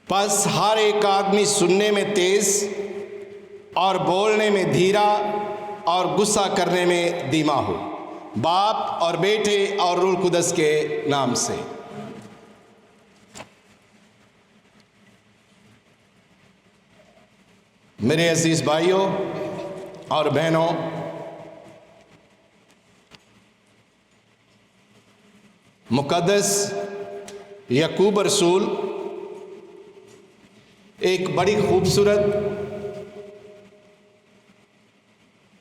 پس ہر ایک آدمی سننے میں تیز اور بولنے میں دھیرا اور غصہ کرنے میں دھیما ہو۔ باپ اور بیٹے اور روح القدس کے نام سے۔ میرے عزیز بھائیوں اور بہنوں، مقدس یعقوب رسول ایک بڑی خوبصورت،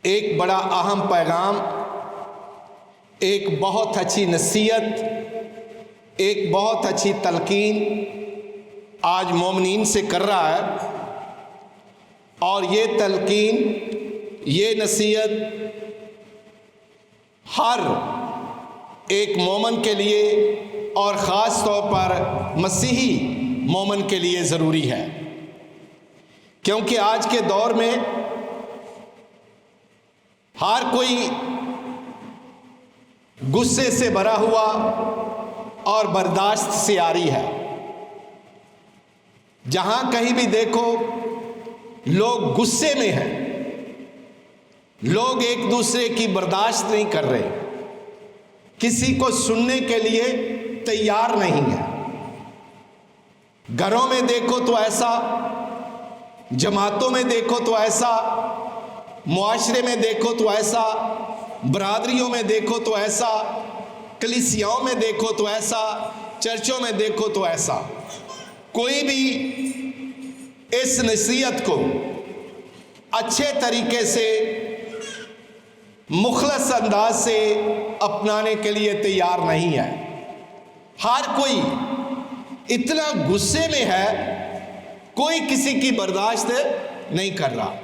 ایک بڑا اہم پیغام، ایک بہت اچھی نصیحت، ایک بہت اچھی تلقین آج مومنین سے کر رہا ہے، اور یہ تلقین، یہ نصیحت ہر ایک مومن کے لیے اور خاص طور پر مسیحی مومن کے لیے ضروری ہے، کیونکہ آج کے دور میں ہر کوئی غصے سے بھرا ہوا اور برداشت سے عاری ہے۔ جہاں کہیں بھی دیکھو لوگ غصے میں ہیں، لوگ ایک دوسرے کی برداشت نہیں کر رہے، کسی کو سننے کے لیے تیار نہیں ہے۔ گھروں میں دیکھو تو ایسا، جماعتوں میں دیکھو تو ایسا، معاشرے میں دیکھو تو ایسا، برادریوں میں دیکھو تو ایسا، کلیسیاؤں میں دیکھو تو ایسا، چرچوں میں دیکھو تو ایسا۔ کوئی بھی اس نصیحت کو اچھے طریقے سے، مخلص انداز سے اپنانے کے لیے تیار نہیں ہے۔ ہر کوئی اتنا غصے میں ہے، کوئی کسی کی برداشت نہیں کر رہا۔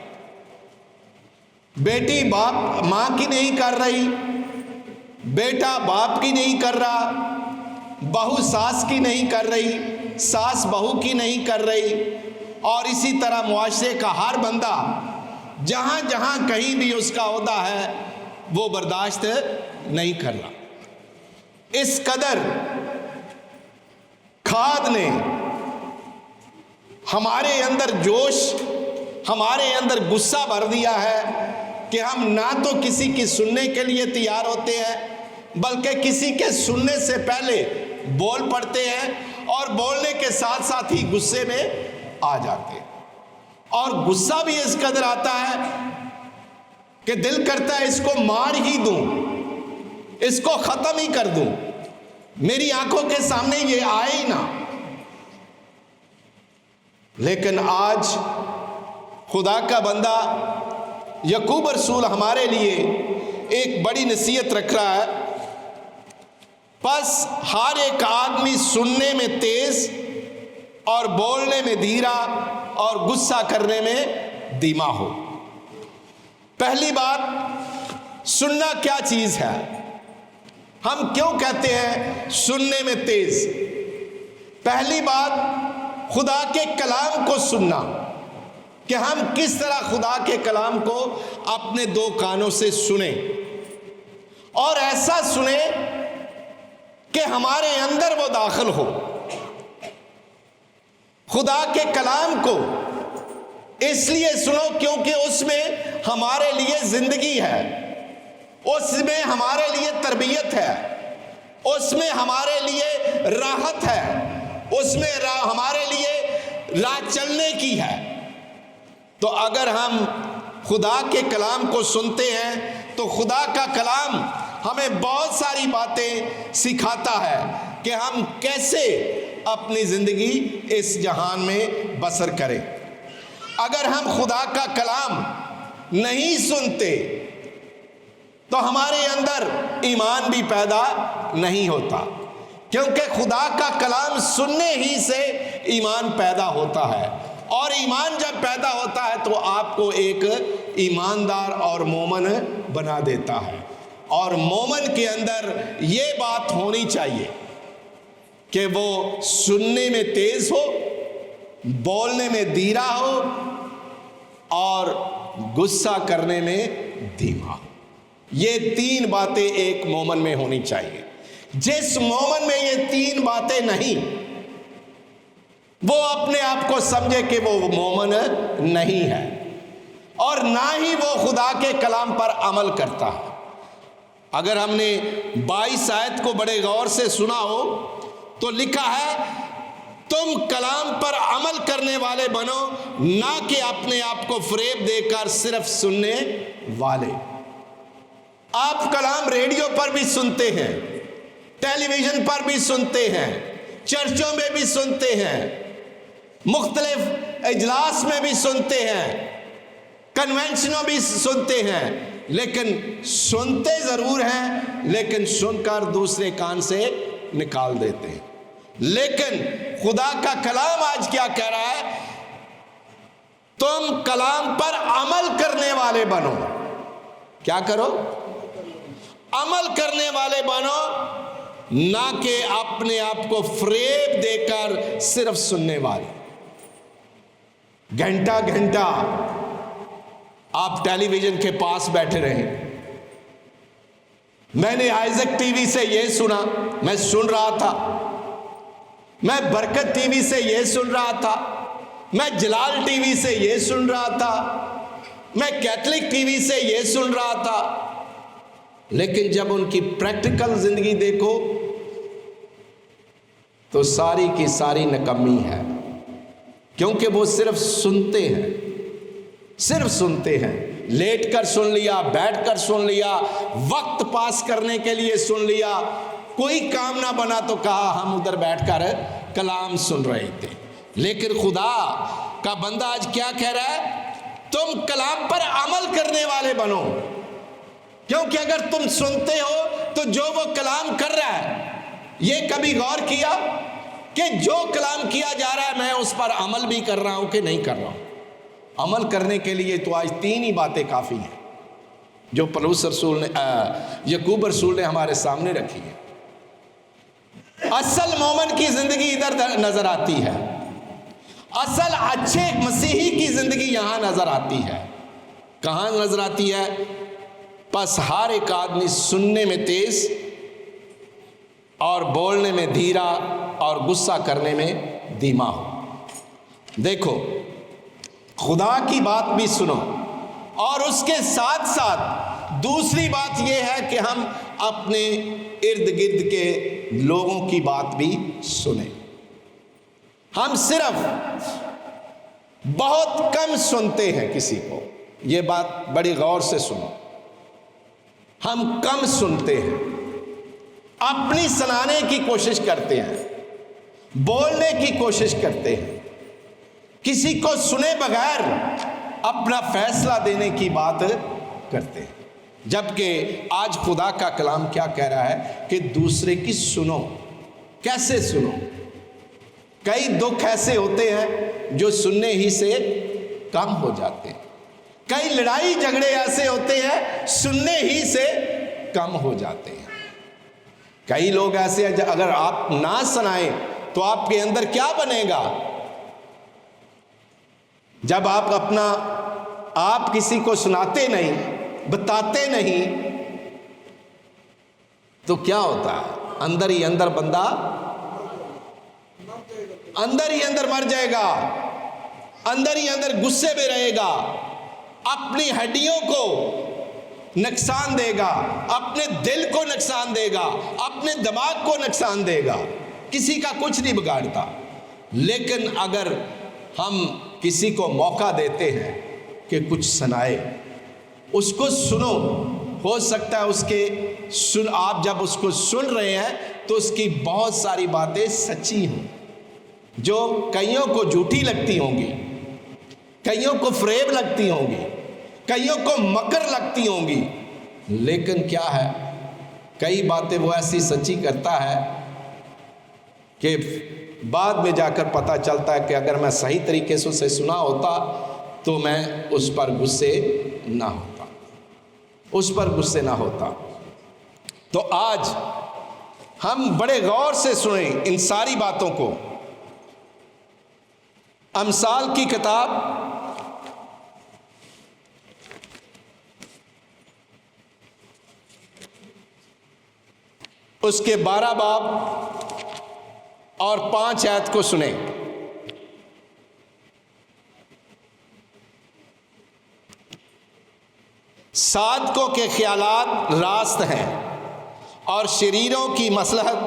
بیٹی باپ ماں کی نہیں کر رہی، بیٹا باپ کی نہیں کر رہا، بہو ساس کی نہیں کر رہی، ساس بہو کی نہیں کر رہی، اور اسی طرح معاشرے کا ہر بندہ جہاں جہاں کہیں بھی اس کا عہدہ ہے وہ برداشت نہیں کر رہا۔ اس قدر کھاد نے ہمارے اندر جوش، ہمارے اندر غصہ بھر دیا ہے کہ ہم نہ تو کسی کی سننے کے لیے تیار ہوتے ہیں، بلکہ کسی کے سننے سے پہلے بول پڑتے ہیں، اور بولنے کے ساتھ ساتھ ہی غصے میں آ جاتے ہیں۔ اور غصہ بھی اس قدر آتا ہے کہ دل کرتا ہے اس کو مار ہی دوں، اس کو ختم ہی کر دوں، میری آنکھوں کے سامنے یہ آئے ہی نہ۔ لیکن آج خدا کا بندہ یعقوب رسول ہمارے لیے ایک بڑی نصیحت رکھ رہا ہے۔ پس ہر ایک آدمی سننے میں تیز اور بولنے میں دھیرا اور غصہ کرنے میں دھیما ہو۔ پہلی بات، سننا کیا چیز ہے؟ ہم کیوں کہتے ہیں سننے میں تیز؟ پہلی بات، خدا کے کلام کو سننا، کہ ہم کس طرح خدا کے کلام کو اپنے دو کانوں سے سنیں، اور ایسا سنیں کہ ہمارے اندر وہ داخل ہو۔ خدا کے کلام کو اس لیے سنو کیونکہ اس میں ہمارے لیے زندگی ہے، اس میں ہمارے لیے تربیت ہے، اس میں ہمارے لیے راحت ہے، اس میں ہمارے لیے راہ چلنے کی ہے۔ تو اگر ہم خدا کے کلام کو سنتے ہیں تو خدا کا کلام ہمیں بہت ساری باتیں سکھاتا ہے کہ ہم کیسے اپنی زندگی اس جہان میں بسر کریں۔ اگر ہم خدا کا کلام نہیں سنتے تو ہمارے اندر ایمان بھی پیدا نہیں ہوتا، کیونکہ خدا کا کلام سننے ہی سے ایمان پیدا ہوتا ہے، اور ایمان جب پیدا ہوتا ہے تو آپ کو ایک ایماندار اور مومن بنا دیتا ہے۔ اور مومن کے اندر یہ بات ہونی چاہیے کہ وہ سننے میں تیز ہو، بولنے میں دھیرا ہو، اور غصہ کرنے میں دھیما ہو۔ یہ تین باتیں ایک مومن میں ہونی چاہیے۔ جس مومن میں یہ تین باتیں نہیں، وہ اپنے آپ کو سمجھے کہ وہ مومن نہیں ہے اور نہ ہی وہ خدا کے کلام پر عمل کرتا ہے۔ اگر ہم نے 22 آیت کو بڑے غور سے سنا ہو تو لکھا ہے تم کلام پر عمل کرنے والے بنو، نہ کہ اپنے آپ کو فریب دے کر صرف سننے والے۔ آپ کلام ریڈیو پر بھی سنتے ہیں، ٹیلی ویژن پر بھی سنتے ہیں، چرچوں میں بھی سنتے ہیں، مختلف اجلاس میں بھی سنتے ہیں، کنونشنوں بھی سنتے ہیں، لیکن سنتے ضرور ہیں لیکن سن کر دوسرے کان سے نکال دیتے ہیں۔ لیکن خدا کا کلام آج کیا کہہ رہا ہے؟ تم کلام پر عمل کرنے والے بنو۔ کیا کرو؟ عمل کرنے والے بنو، نہ کہ اپنے آپ کو فریب دے کر صرف سننے والے۔ گھنٹہ گھنٹہ آپ ٹیلی ویژن کے پاس بیٹھے رہیں۔ میں نے آئزک ٹی وی سے یہ سنا، میں سن رہا تھا، میں برکت ٹی وی سے یہ سن رہا تھا، میں جلال ٹی وی سے یہ سن رہا تھا، میں کیتھولک ٹی وی سے یہ سن رہا تھا، لیکن جب ان کی پریکٹیکل زندگی دیکھو تو ساری کی ساری نکمی ہے، کیونکہ وہ صرف سنتے ہیں، صرف سنتے ہیں۔ لیٹ کر سن لیا، بیٹھ کر سن لیا، وقت پاس کرنے کے لیے سن لیا، کوئی کام نہ بنا تو کہا ہم ادھر بیٹھ کر کلام سن رہے تھے۔ لیکن خدا کا بندہ آج کیا کہہ رہا ہے؟ تم کلام پر عمل کرنے والے بنو، کیونکہ اگر تم سنتے ہو تو جو وہ کلام کر رہا ہے، یہ کبھی غور کیا کہ جو کلام کیا جا رہا ہے میں اس پر عمل بھی کر رہا ہوں کہ نہیں کر رہا ہوں؟ عمل کرنے کے لیے تو آج 3 ہی باتیں کافی ہیں جو پولس رسول نے یعقوب رسول نے ہمارے سامنے رکھی ہے۔ اصل مومن کی زندگی ادھر نظر آتی ہے، اصل اچھے مسیحی کی زندگی یہاں نظر آتی ہے۔ کہاں نظر آتی ہے؟ پس ہر ایک آدمی سننے میں تیز اور بولنے میں دھیرا اور غصہ کرنے میں دھیما ہو۔ دیکھو، خدا کی بات بھی سنو، اور اس کے ساتھ ساتھ دوسری بات یہ ہے کہ ہم اپنے ارد گرد کے لوگوں کی بات بھی سنیں۔ ہم صرف بہت کم سنتے ہیں کسی کو، یہ بات بڑی غور سے سنو، ہم کم سنتے ہیں، اپنی سنانے کی کوشش کرتے ہیں، بولنے کی کوشش کرتے ہیں، کسی کو سنے بغیر اپنا فیصلہ دینے کی بات کرتے ہیں۔ جبکہ آج خدا کا کلام کیا کہہ رہا ہے کہ دوسرے کی سنو۔ کیسے سنو؟ کئی دکھ ایسے ہوتے ہیں جو سننے ہی سے کم ہو جاتے ہیں، کئی لڑائی جھگڑے ایسے ہوتے ہیں سننے ہی سے کم ہو جاتے ہیں، کئی لوگ ایسے ہیں اگر آپ نہ سنائیں تو آپ کے اندر کیا بنے گا؟ جب آپ کسی کو سناتے نہیں، بتاتے نہیں، تو کیا ہوتا ہے؟ اندر ہی اندر بندہ اندر ہی اندر مر جائے گا، اندر ہی اندر غصے میں رہے گا، اپنی ہڈیوں کو نقصان دے گا، اپنے دل کو نقصان دے گا، اپنے دماغ کو نقصان دے گا، کسی کا کچھ نہیں بگاڑتا۔ لیکن اگر ہم کسی کو موقع دیتے ہیں کہ کچھ سنائے، اس کو سنو، ہو سکتا ہے اس کے آپ جب اس کو سن رہے ہیں تو اس کی بہت ساری باتیں سچی ہوں، جو کئیوں کو جھوٹی لگتی ہوں گی، کئیوں کو فریب لگتی ہوں گی، کئیوں کو مکر لگتی ہوں گی، لیکن کیا ہے، کئی باتیں وہ ایسی سچی کرتا ہے کہ بعد میں جا کر پتہ چلتا ہے کہ اگر میں صحیح طریقے سے اسے سنا ہوتا تو میں اس پر غصے نہ ہوتا، اس پر غصے نہ ہوتا۔ تو آج ہم بڑے غور سے سنیں ان ساری باتوں کو۔ امثال کی کتاب اس کے 12 باب اور 5 آیت کو سنیں۔ صادقوں کے خیالات راست ہیں اور شریروں کی مصلحت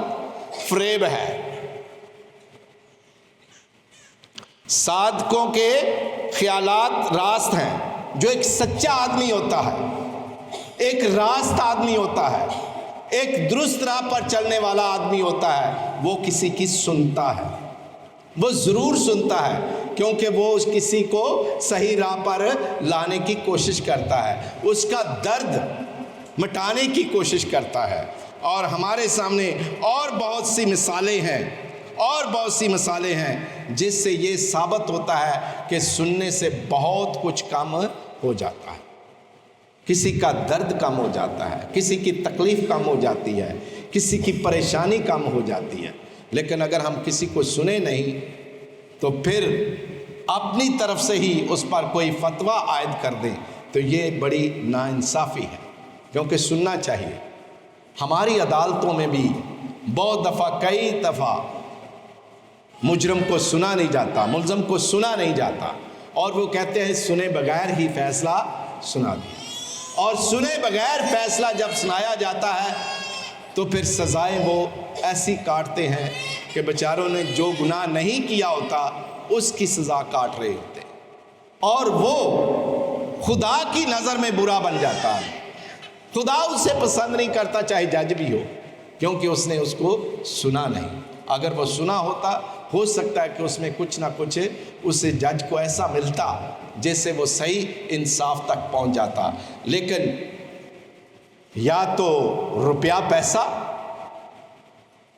فریب ہے۔ صادقوں کے خیالات راست ہیں، جو ایک سچا آدمی ہوتا ہے، ایک راست آدمی ہوتا ہے، ایک درست راہ پر چلنے والا آدمی ہوتا ہے، وہ کسی کی سنتا ہے، وہ ضرور سنتا ہے، کیونکہ وہ اس کسی کو صحیح راہ پر لانے کی کوشش کرتا ہے، اس کا درد مٹانے کی کوشش کرتا ہے۔ اور ہمارے سامنے اور بہت سی مثالیں ہیں جس سے یہ ثابت ہوتا ہے کہ سننے سے بہت کچھ کم ہو جاتا ہے، کسی کا درد کم ہو جاتا ہے، کسی کی تکلیف کم ہو جاتی ہے، کسی کی پریشانی کم ہو جاتی ہے۔ لیکن اگر ہم کسی کو سنیں نہیں تو پھر اپنی طرف سے ہی اس پر کوئی فتویٰ عائد کر دیں تو یہ بڑی ناانصافی ہے، کیونکہ سننا چاہیے۔ ہماری عدالتوں میں بھی کئی دفعہ مجرم کو سنا نہیں جاتا، ملزم کو سنا نہیں جاتا، اور وہ کہتے ہیں سنے بغیر ہی فیصلہ سنا دیا۔ اور سنے بغیر فیصلہ جب سنایا جاتا ہے تو پھر سزائیں وہ ایسی کاٹتے ہیں کہ بیچاروں نے جو گناہ نہیں کیا ہوتا اس کی سزا کاٹ رہے ہوتے ہیں، اور وہ خدا کی نظر میں برا بن جاتا ہے۔ خدا اسے پسند نہیں کرتا، چاہے جج بھی ہو، کیونکہ اس نے اس کو سنا نہیں۔ اگر وہ سنا ہوتا، ہو سکتا ہے کہ اس میں کچھ نہ کچھ اسے جج کو ایسا ملتا جس سے وہ صحیح انصاف تک پہنچ جاتا، لیکن یا تو روپیہ پیسہ،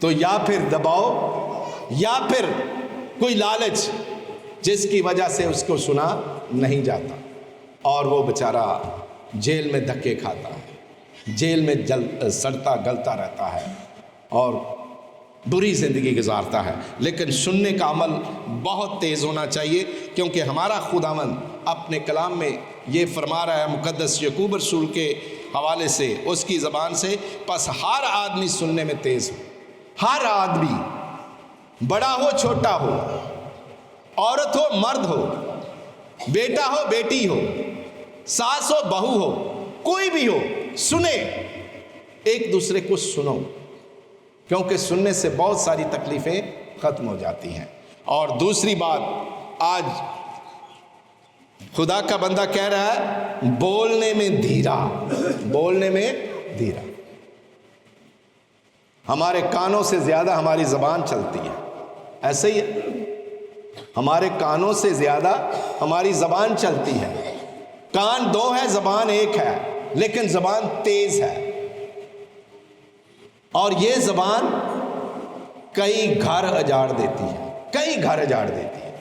تو یا پھر دباؤ، یا پھر کوئی لالچ، جس کی وجہ سے اس کو سنا نہیں جاتا، اور وہ بیچارہ جیل میں دھکے کھاتا ہے، جیل میں سڑتا گلتا رہتا ہے اور بری زندگی گزارتا ہے۔ لیکن سننے کا عمل بہت تیز ہونا چاہیے، کیونکہ ہمارا خداوند اپنے کلام میں یہ فرما رہا ہے مقدس یعقوب رسول کے حوالے سے، اس کی زبان سے، پس ہر آدمی سننے میں تیز ہو۔ ہر آدمی، بڑا ہو چھوٹا ہو، عورت ہو مرد ہو، بیٹا ہو بیٹی ہو، ساس ہو بہو ہو، کوئی بھی ہو، سنے، ایک دوسرے کو سنو، کیونکہ سننے سے بہت ساری تکلیفیں ختم ہو جاتی ہیں۔ اور دوسری بات، آج خدا کا بندہ کہہ رہا ہے بولنے میں دھیرا، بولنے میں دھیرا۔ ہمارے کانوں سے زیادہ ہماری زبان چلتی ہے، ایسے ہی ہے، ہمارے کانوں سے زیادہ ہماری زبان چلتی ہے۔ کان دو ہے، زبان ایک ہے، لیکن زبان تیز ہے، اور یہ زبان کئی گھر اجاڑ دیتی ہے، کئی گھر اجاڑ دیتی ہے۔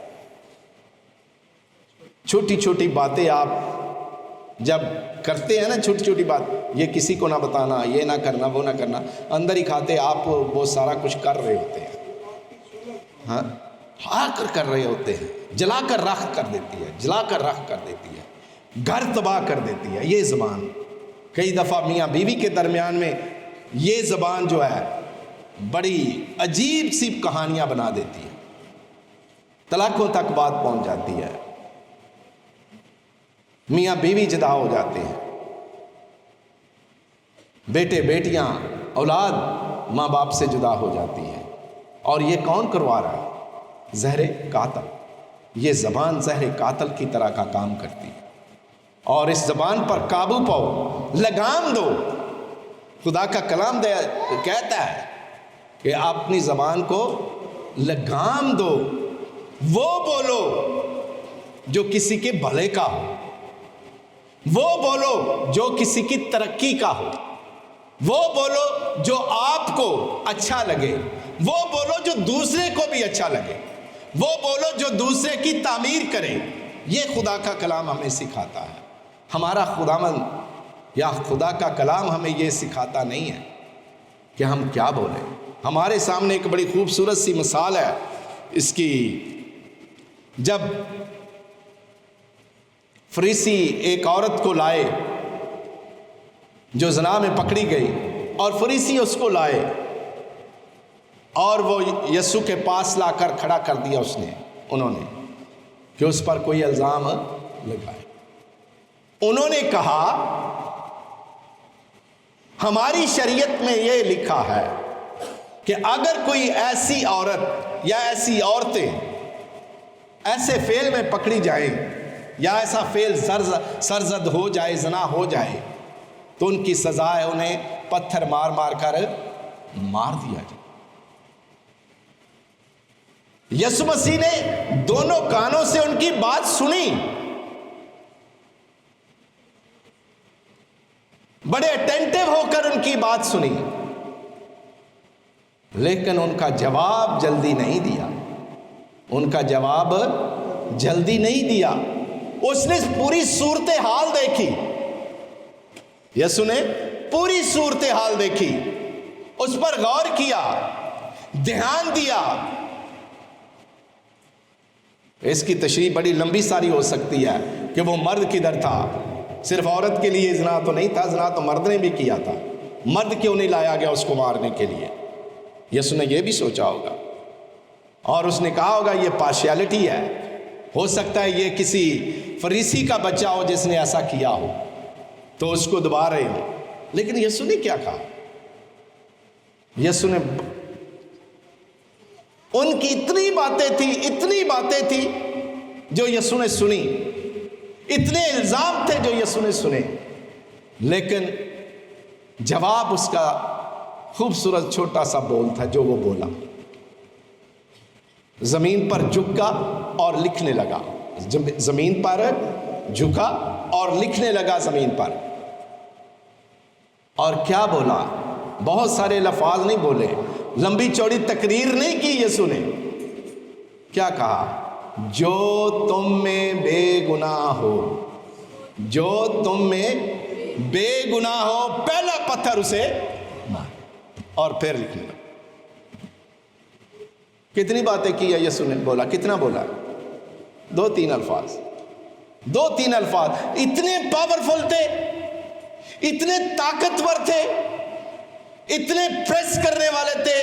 چھوٹی چھوٹی باتیں آپ جب کرتے ہیں نا، چھوٹی چھوٹی بات، یہ کسی کو نہ بتانا، یہ نہ کرنا، وہ نہ کرنا، اندر ہی کھاتے آپ وہ سارا کچھ کر رہے ہوتے ہیں، ہاں کر رہے ہوتے ہیں، جلا کر راکھ کر دیتی ہے، جلا کر راکھ کر دیتی ہے، گھر تباہ کر دیتی ہے یہ زبان۔ کئی دفعہ میاں بیوی کے درمیان میں یہ زبان جو ہے بڑی عجیب سی کہانیاں بنا دیتی ہے، طلاقوں تک بات پہنچ جاتی ہے، میاں بیوی جدا ہو جاتے ہیں، بیٹے بیٹیاں اولاد ماں باپ سے جدا ہو جاتی ہے۔ اور یہ کون کروا رہا ہے؟ زہر قاتل۔ یہ زبان زہر قاتل کی طرح کا کام کرتی ہے، اور اس زبان پر قابو پاؤ، لگام دو۔ خدا کا کلام کہتا ہے کہ اپنی زبان کو لگام دو، وہ بولو جو کسی کے بھلے کا ہو، وہ بولو جو کسی کی ترقی کا ہو، وہ بولو جو آپ کو اچھا لگے، وہ بولو جو دوسرے کو بھی اچھا لگے، وہ بولو جو دوسرے کی تعمیر کرے۔ یہ خدا کا کلام ہمیں سکھاتا ہے۔ ہمارا خداوند یا خدا کا کلام ہمیں یہ سکھاتا نہیں ہے کہ ہم کیا بولیں۔ ہمارے سامنے ایک بڑی خوبصورت سی مثال ہے اس کی، جب فریسی ایک عورت کو لائے جو زنا میں پکڑی گئی، اور فریسی اس کو لائے اور وہ یسوع کے پاس لا کر کھڑا کر دیا انہوں نے کہ اس پر کوئی الزام لگائے۔ انہوں نے کہا ہماری شریعت میں یہ لکھا ہے کہ اگر کوئی ایسی عورت یا ایسی عورتیں ایسے فعل میں پکڑی جائیں یا ایسا فعل سرزد ہو جائے، زنا ہو جائے، تو ان کی سزا ہے انہیں پتھر مار مار کر مار دیا جائے۔ یسوع مسیح نے دونوں کانوں سے ان کی بات سنی، بڑے اٹینٹیو ہو کر ان کی بات سنی، لیکن ان کا جواب جلدی نہیں دیا، ان کا جواب جلدی نہیں دیا۔ اس نے پوری صورتحال دیکھی، یسوع نے پوری صورتحال دیکھی، اس پر غور کیا، دھیان دیا۔ اس کی تشریح بڑی لمبی ساری ہو سکتی ہے کہ وہ مرد کدھر تھا، صرف عورت کے لیے زنا تو نہیں تھا، زنا تو مرد نے بھی کیا تھا، مرد کیوں نہیں لایا گیا اس کو مارنے کے لیے؟ یسوع نے یہ بھی سوچا ہوگا، اور اس نے کہا ہوگا یہ پارشیلٹی ہے، ہو سکتا ہے یہ کسی فریسی کا بچہ ہو جس نے ایسا کیا ہو تو اس کو دبا رہے ہو۔ لیکن یسوع نے کیا کہا؟ یسوع نے ان کی اتنی باتیں تھی جو یسوع نے سنی، اتنے الزام تھے جو یسوع نے سنے، لیکن جواب اس کا خوبصورت چھوٹا سا بول تھا جو وہ بولا۔ زمین پر جھکا اور لکھنے لگا، زمین پر جھکا اور لکھنے لگا زمین پر۔ اور کیا بولا؟ بہت سارے لفظ نہیں بولے، لمبی چوڑی تقریر نہیں کی یسوع نے۔ کیا کہا؟ جو تم میں بے گناہ ہو، جو تم میں بے گناہ ہو، پہلا پتھر اسے مار، اور پھر لکھنے لگا۔ کتنی باتیں کی ہے یسوع نے؟ بولا کتنا بولا؟ 2-3 الفاظ، 2-3 الفاظ اتنے پاورفل تھے، اتنے طاقتور تھے، اتنے پریس کرنے والے تھے،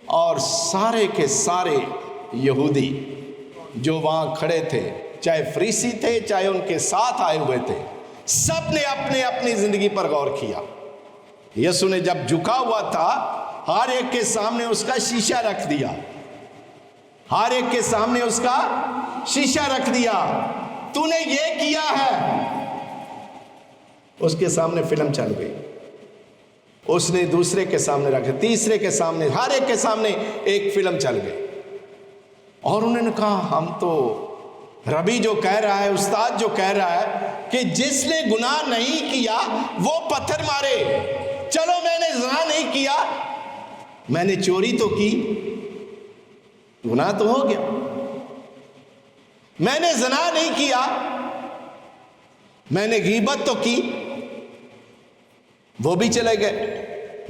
اور سارے کے سارے یہودی جو وہاں کھڑے تھے، چاہے فریسی تھے چاہے ان کے ساتھ آئے ہوئے تھے، سب نے اپنے اپنی زندگی پر غور کیا۔ یسوع نے جب جھکا ہوا تھا، ہر ایک کے سامنے اس کا شیشہ رکھ دیا، ہر ایک کے سامنے اس کا شیشہ رکھ دیا، تو نے یہ کیا ہے۔ اس کے سامنے فلم چل گئی، اس نے دوسرے کے سامنے رکھا، تیسرے کے سامنے، ہر ایک کے سامنے ایک فلم چل گئی، اور انہوں نے کہا ہم تو ربی جو کہہ رہا ہے، استاد جو کہہ رہا ہے کہ جس نے گناہ نہیں کیا وہ پتھر مارے۔ چلو میں نے زنا نہیں کیا، میں نے چوری تو کی، گناہ تو ہو گیا، میں نے زنا نہیں کیا، میں نے غیبت تو کی، وہ بھی چلے گئے،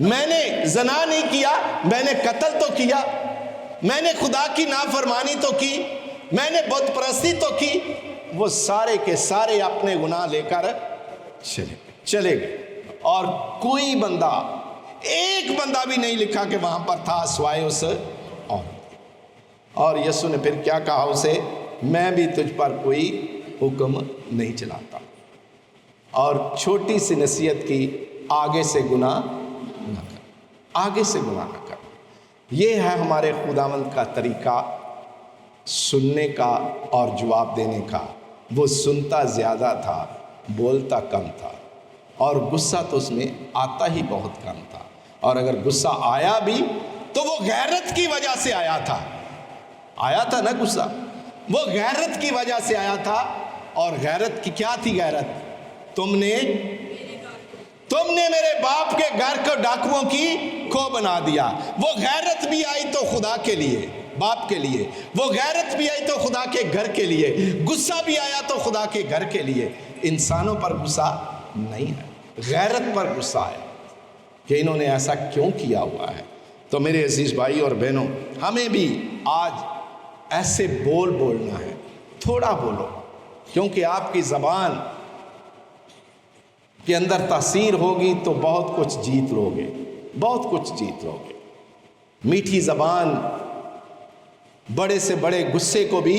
میں نے زنا نہیں کیا، میں نے قتل تو کیا، میں نے خدا کی نافرمانی تو کی، میں نے بت پرستی تو کی۔ وہ سارے کے سارے اپنے گناہ لے کر چلے گئے، اور کوئی بندہ، ایک بندہ بھی نہیں لکھا کہ وہاں پر تھا سوائے اس عورت۔ اور یسوع نے پھر کیا کہا اسے؟ میں بھی تجھ پر کوئی حکم نہیں چلاتا، اور چھوٹی سی نصیحت کی، آگے سے گناہ نہ کر، آگے سے گناہ نہ کر۔ یہ ہے ہمارے خداوند کا طریقہ سننے کا اور جواب دینے کا۔ وہ سنتا زیادہ تھا، بولتا کم تھا، اور غصہ تو اس میں آتا ہی بہت کم تھا، اور اگر غصہ آیا بھی تو وہ غیرت کی وجہ سے آیا تھا نا غصہ، وہ غیرت کی وجہ سے آیا تھا۔ اور غیرت کی کیا تھی؟ غیرت تم نے میرے باپ کے گھر کو ڈاکوؤں کی کھو بنا دیا۔ وہ غیرت بھی آئی تو خدا کے لیے، باپ کے لیے، وہ غیرت بھی آئی تو خدا کے گھر کے لیے، غصہ بھی آیا تو خدا کے گھر کے لیے۔ انسانوں پر غصہ نہیں ہے، غیرت پر غصہ ہے کہ انہوں نے ایسا کیوں کیا ہوا ہے۔ تو میرے عزیز بھائی اور بہنوں، ہمیں بھی آج ایسے بولنا ہے، تھوڑا بولو، کیونکہ آپ کی زبان کے اندر تاثیر ہوگی تو بہت کچھ جیت لو گے، بہت کچھ جیت لو گے۔ میٹھی زبان بڑے سے بڑے غصے کو بھی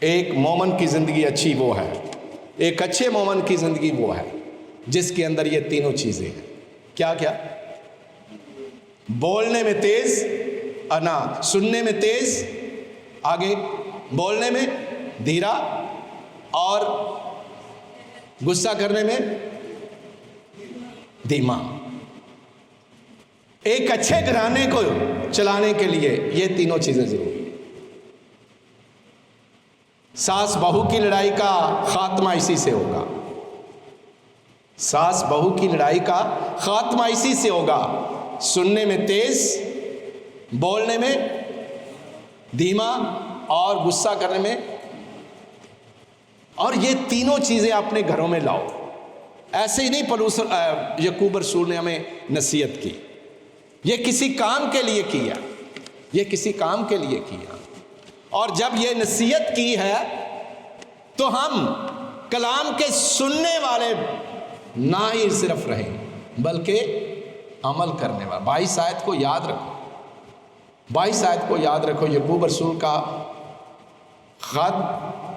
ایک مومن کی زندگی اچھی وہ ہے، ایک اچھے مومن کی زندگی وہ ہے جس کے اندر یہ تینوں چیزیں ہیں۔ کیا کیا؟ بولنے میں تیز، سننے میں تیز، آگے بولنے میں دھیرا، اور غصہ کرنے میں دھیما۔ ایک اچھے گھرانے کو چلانے کے لیے یہ تینوں چیزیں ضروری ہیں۔ ساس بہو کی لڑائی کا خاتمہ اسی سے ہوگا، ساس بہو کی لڑائی کا خاتمہ اسی سے ہوگا، سننے میں تیز، بولنے میں دھیما، اور غصہ کرنے میں۔ اور یہ تینوں چیزیں اپنے گھروں میں لاؤ۔ ایسے ہی نہیں یعقوب رسول نے ہمیں نصیحت کی، یہ کسی کام کے لیے کیا، یہ کسی کام کے لیے کیا۔ اور جب یہ نصیحت کی ہے تو ہم کلام کے سننے والے نہ ہی صرف رہیں بلکہ عمل کرنے والے۔ 22 آیت کو یاد رکھو، 22 آیت کو یاد رکھو۔ یعقوب رسول کا خط،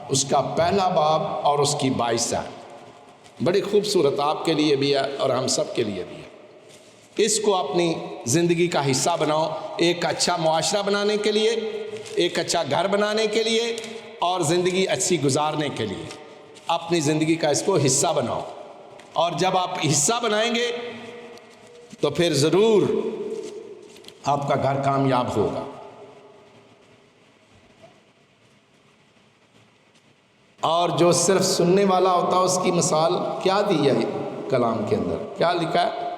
اس کا پہلا باب اور اس کی 22 آیت بڑی خوبصورت آپ کے لیے بھی ہے اور ہم سب کے لیے بھی ہے۔ اس کو اپنی زندگی کا حصہ بناؤ، ایک اچھا معاشرہ بنانے کے لیے، ایک اچھا گھر بنانے کے لیے، اور زندگی اچھی گزارنے کے لیے اپنی زندگی کا اس کو حصہ بناؤ۔ اور جب آپ حصہ بنائیں گے تو پھر ضرور آپ کا گھر کامیاب ہوگا۔ اور جو صرف سننے والا ہوتا ہے اس کی مثال کیا دی ہے کلام کے اندر؟ کیا لکھا ہے؟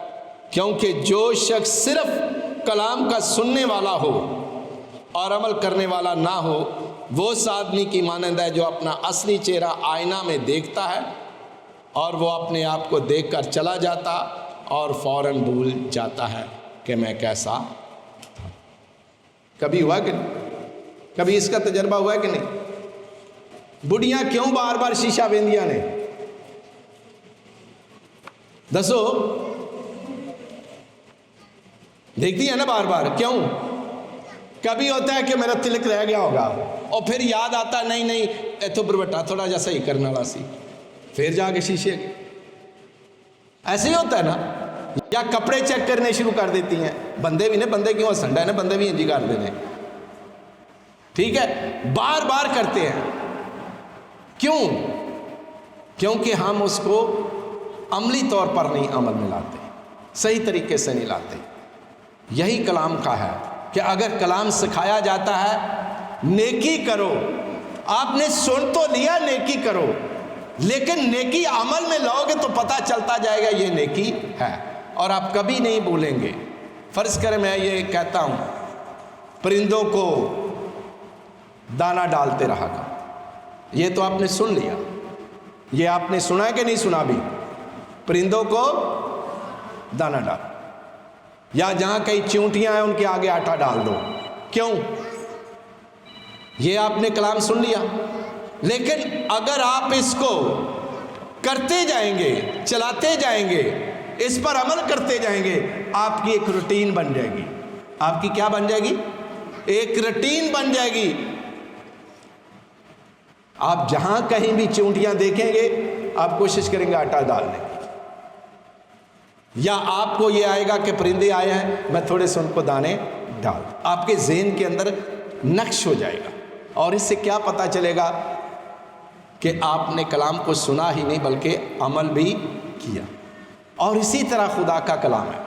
کیونکہ جو شخص صرف کلام کا سننے والا ہو اور عمل کرنے والا نہ ہو، وہ اس آدمی کی مانند ہے جو اپنا اصلی چہرہ آئینہ میں دیکھتا ہے اور وہ اپنے آپ کو دیکھ کر چلا جاتا اور فوراً بھول جاتا ہے کہ میں کیسا تھا۔ کبھی ہوا کہ نہیں؟ کبھی اس کا تجربہ ہوا کہ نہیں؟ بڑھیاں کیوں بار بار شیشہ بیندیاں نے؟ دسو، دیکھتی ہے نا بار بار، کیوں؟ کبھی ہوتا ہے کہ میرا تلک رہ گیا ہوگا اور پھر یاد آتا نہیں ایتھو بروٹا تھوڑا جا صحیح کرنا والا سی، پھر جا کے شیشے۔ ایسے ہی ہوتا ہے نا؟ یا کپڑے چیک کرنے شروع کر دیتی ہیں، بندے بھی نے، بندے کیوں سنڈا ہے نا، بندے بھی انجی کر دینے، ٹھیک ہے، بار بار کرتے ہیں۔ کیوں؟ کیونکہ ہم اس کو عملی طور پر نہیں عمل میں لاتے، صحیح طریقے سے نہیں لاتے۔ یہی کلام کا ہے کہ اگر کلام سکھایا جاتا ہے نیکی کرو، آپ نے سن تو لیا نیکی کرو، لیکن نیکی عمل میں لاؤ گے تو پتہ چلتا جائے گا یہ نیکی ہے، اور آپ کبھی نہیں بھولیں گے۔ فرض کریں میں یہ کہتا ہوں پرندوں کو دانہ ڈالتے رہا کرو، یہ تو آپ نے سن لیا، یہ آپ نے سنا ہے کہ نہیں سنا بھی؟ پرندوں کو دانہ ڈال، یا جہاں کئی چونٹیاں ہیں ان کے آگے آٹا ڈال دو۔ کیوں؟ یہ آپ نے کلام سن لیا، لیکن اگر آپ اس کو کرتے جائیں گے، چلاتے جائیں گے، اس پر عمل کرتے جائیں گے، آپ کی ایک روٹین بن جائے گی۔ آپ کی کیا بن جائے گی؟ ایک روٹین بن جائے گی۔ آپ جہاں کہیں بھی چونٹیاں دیکھیں گے آپ کوشش کریں گے آٹا ڈالنے کی، یا آپ کو یہ آئے گا کہ پرندے آئے ہیں میں تھوڑے سے ان کو دانے ڈال، آپ کے ذہن کے اندر نقش ہو جائے گا۔ اور اس سے کیا پتہ چلے گا کہ آپ نے کلام کو سنا ہی نہیں بلکہ عمل بھی کیا۔ اور اسی طرح خدا کا کلام ہے،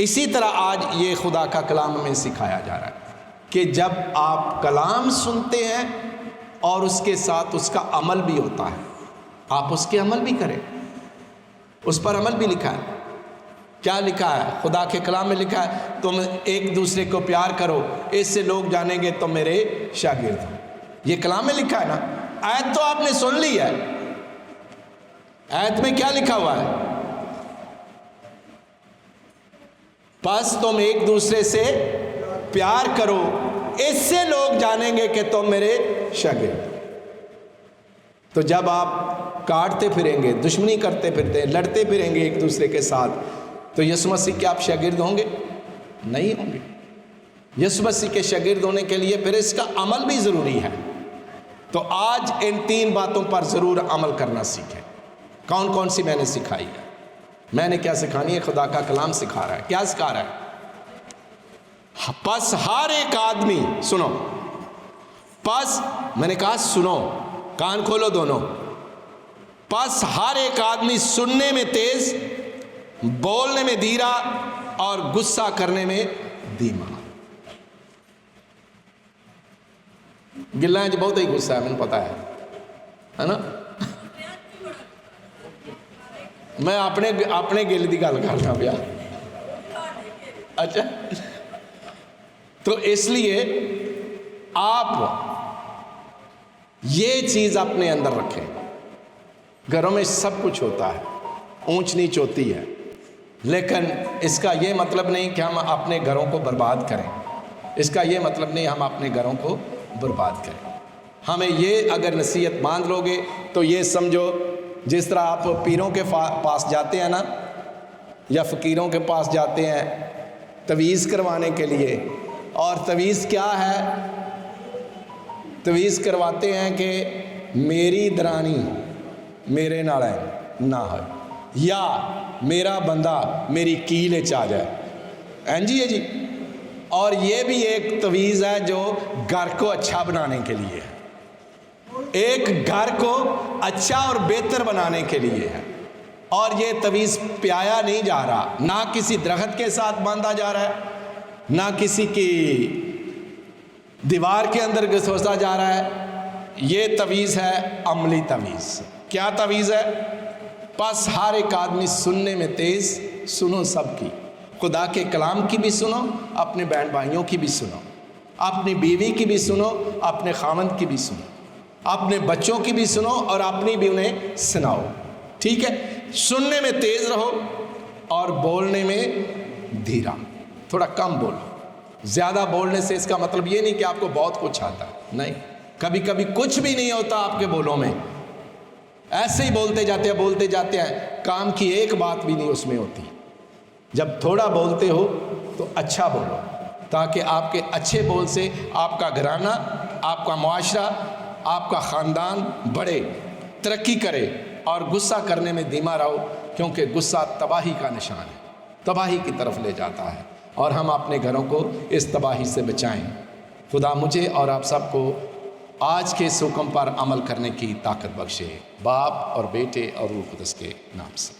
اسی طرح آج یہ خدا کا کلام ہمیں سکھایا جا رہا ہے کہ جب آپ کلام سنتے ہیں اور اس کے ساتھ اس کا عمل بھی ہوتا ہے، آپ اس کے عمل بھی کریں۔ اس پر عمل بھی لکھا ہے۔ کیا لکھا ہے؟ خدا کے کلام میں لکھا ہے تم ایک دوسرے کو پیار کرو، اس سے لوگ جانیں گے تم میرے شاگرد ہو۔ یہ کلام میں لکھا ہے نا؟ آیت تو آپ نے سن لی ہے، آیت میں کیا لکھا ہوا ہے؟ بس تم ایک دوسرے سے پیار کرو، اس سے لوگ جانیں گے کہ تم میرے شاگرد۔ تو جب آپ کاٹتے پھریں گے، دشمنی کرتے پھرتے ہیں، لڑتے پھریں گے ایک دوسرے کے ساتھ، تو یسوع مسیح کے آپ شاگرد ہوں گے؟ نہیں ہوں گے۔ یسوع مسیح کے شاگرد ہونے کے لیے پھر اس کا عمل بھی ضروری ہے۔ تو آج ان 3 باتوں پر ضرور عمل کرنا سیکھیں. کون کون سی میں نے سکھائی ہے؟ میں نے کیا سکھانی ہے؟ خدا کا کلام سکھا رہا ہے. کیا سکھا رہا ہے؟ پس ہر ایک آدمی سنو. پس میں نے کہا سنو، کان کھولو دونوں. پس ہر ایک آدمی سننے میں تیز، بولنے میں دھیرا اور غصہ کرنے میں دھیما. گلا جو بہت ہی غصہ ہے، مجھے پتا ہے نا. میں اپنے گل کی گل کرنا پیا. اچھا، تو اس لیے آپ یہ چیز اپنے اندر رکھیں. گھروں میں سب کچھ ہوتا ہے، اونچ نیچ ہوتی ہے، لیکن اس کا یہ مطلب نہیں کہ ہم اپنے گھروں کو برباد کریں. اس کا یہ مطلب نہیں ہم اپنے گھروں کو برباد کریں. ہمیں یہ اگر نصیحت مان لو گے تو یہ سمجھو جس طرح آپ پیروں کے پاس جاتے ہیں نا، یا فقیروں کے پاس جاتے ہیں تویز کروانے کے لیے، اور تویز کیا ہے؟ تویز کرواتے ہیں کہ میری درانی میرے نال نہ ہو، یا میرا بندہ میری کیل چ جائے. جی ہے جی. اور یہ بھی ایک تویز ہے جو گھر کو اچھا بنانے کے لیے ہے، ایک گھر کو اچھا اور بہتر بنانے کے لیے ہے. اور یہ تویز پیایا نہیں جا رہا، نہ کسی درخت کے ساتھ باندھا جا رہا ہے، نہ کسی کی دیوار کے اندر گھسوسا جا رہا ہے. یہ تویز ہے عملی تویز. کیا تویز ہے؟ پس ہر ایک آدمی سننے میں تیز، سنو سب کی. خدا کے کلام کی بھی سنو، اپنے بہن بھائیوں کی بھی سنو، اپنی بیوی کی بھی سنو، اپنے خاوند کی بھی سنو، اپنے بچوں کی بھی سنو، اور اپنی بھی انہیں سناؤ. ٹھیک ہے؟ سننے میں تیز رہو اور بولنے میں دھیرا. تھوڑا کم بولو. زیادہ بولنے سے اس کا مطلب یہ نہیں کہ آپ کو بہت کچھ آتا ہے. نہیں، کبھی کبھی کچھ بھی نہیں ہوتا آپ کے بولوں میں، ایسے ہی بولتے جاتے ہیں، کام کی ایک بات بھی نہیں اس میں ہوتی. جب تھوڑا بولتے ہو تو اچھا بولو، تاکہ آپ کے اچھے بول سے آپ کا گھرانہ، آپ کا معاشرہ، آپ کا خاندان بڑھے، ترقی کرے. اور غصہ کرنے میں دھیما رہو، کیونکہ غصہ تباہی کا نشان ہے، تباہی کی طرف لے جاتا ہے. اور ہم اپنے گھروں کو اس تباہی سے بچائیں. خدا مجھے اور آپ سب کو آج کے اس حکم پر عمل کرنے کی طاقت بخشے، باپ اور بیٹے اور روح القدس کے نام سے.